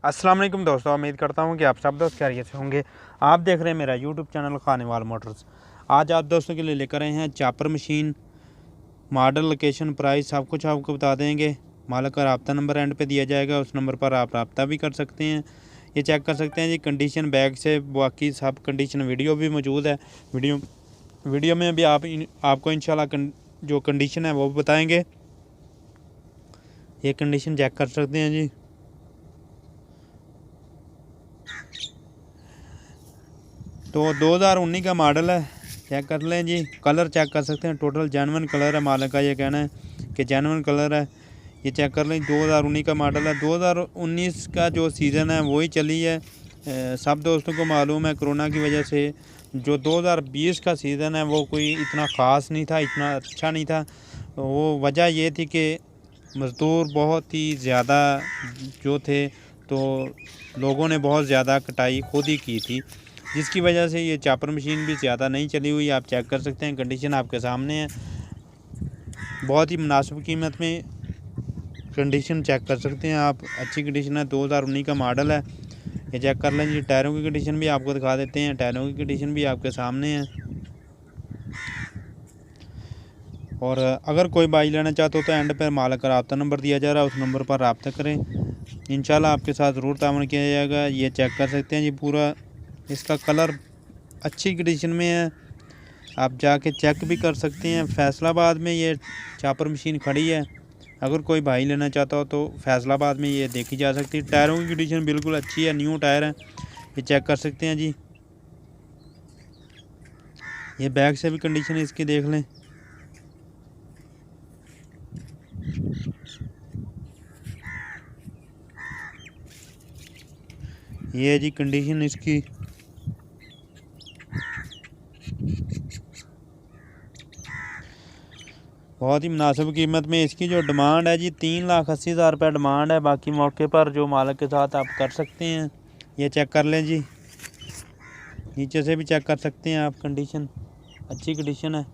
अस्सलाम वालेकुम दोस्तों, उम्मीद करता हूँ कि आप सब दोस्त खैरियत से होंगे। आप देख रहे हैं मेरा यूट्यूब चैनल खानेवाल मोटर्स। आज आप दोस्तों के लिए लेकर आए हैं chopper machine. Model, location, price सब कुछ आपको बता देंगे। मालिक का रब्ता नंबर एंड पे दिया जाएगा, उस नंबर पर आप रब्ता भी कर सकते हैं। ये चेक कर सकते हैं जी कंडीशन बैग से, बाकी सब कंडीशन वीडियो भी मौजूद है। वीडियो में भी आपको इंशाल्लाह जो कंडीशन है वो बताएँगे। ये कंडीशन चेक कर सकते हैं जी। तो 2019 का मॉडल है, चेक कर लें जी। कलर चेक कर सकते हैं, टोटल जेन्युइन कलर है। मालिक का ये कहना है कि जेन्युइन कलर है। ये चेक कर लें, 2019 का मॉडल है। 2019 का जो सीज़न है वही चली है। सब दोस्तों को मालूम है कोरोना की वजह से जो 2020 का सीज़न है वो कोई इतना ख़ास नहीं था, इतना अच्छा नहीं था। वो वजह ये थी कि मज़दूर बहुत ही ज़्यादा जो थे, तो लोगों ने बहुत ज़्यादा कटाई खुद ही की थी, जिसकी वजह से ये चॉपर मशीन भी ज़्यादा नहीं चली हुई। आप चेक कर सकते हैं, कंडीशन आपके सामने है। बहुत ही मुनासिब कीमत में कंडीशन चेक कर सकते हैं आप। अच्छी कंडीशन है, 2019 का मॉडल है। ये चेक कर लें जी। टायरों की कंडीशन भी आपको दिखा देते हैं। टायरों की कंडीशन भी आपके सामने है। और अगर कोई बाइक लेना चाहते हो तो एंड पर मालिक का रब्ता नंबर दिया जा रहा है, उस नंबर पर रब्ता करें। इंशाल्लाह आपके साथ ज़रूर तावन किया जाएगा। ये चेक कर सकते हैं जी, पूरा इसका कलर अच्छी कंडीशन में है। आप जाके चेक भी कर सकते हैं। फैसलाबाद में ये चॉपर मशीन खड़ी है। अगर कोई भाई लेना चाहता हो तो फैसलाबाद में ये देखी जा सकती है। टायरों की कंडीशन बिल्कुल अच्छी है, न्यू टायर है। ये चेक कर सकते हैं जी। ये बैक से भी कंडीशन इसकी देख लें। ये है जी कंडीशन इसकी। बहुत ही मुनासिब कीमत में इसकी जो डिमांड है जी 3,80,000 रुपये डिमांड है। बाकी मौके पर जो मालिक के साथ आप कर सकते हैं। ये चेक कर लें जी। नीचे से भी चेक कर सकते हैं आप, कंडीशन अच्छी कंडीशन है।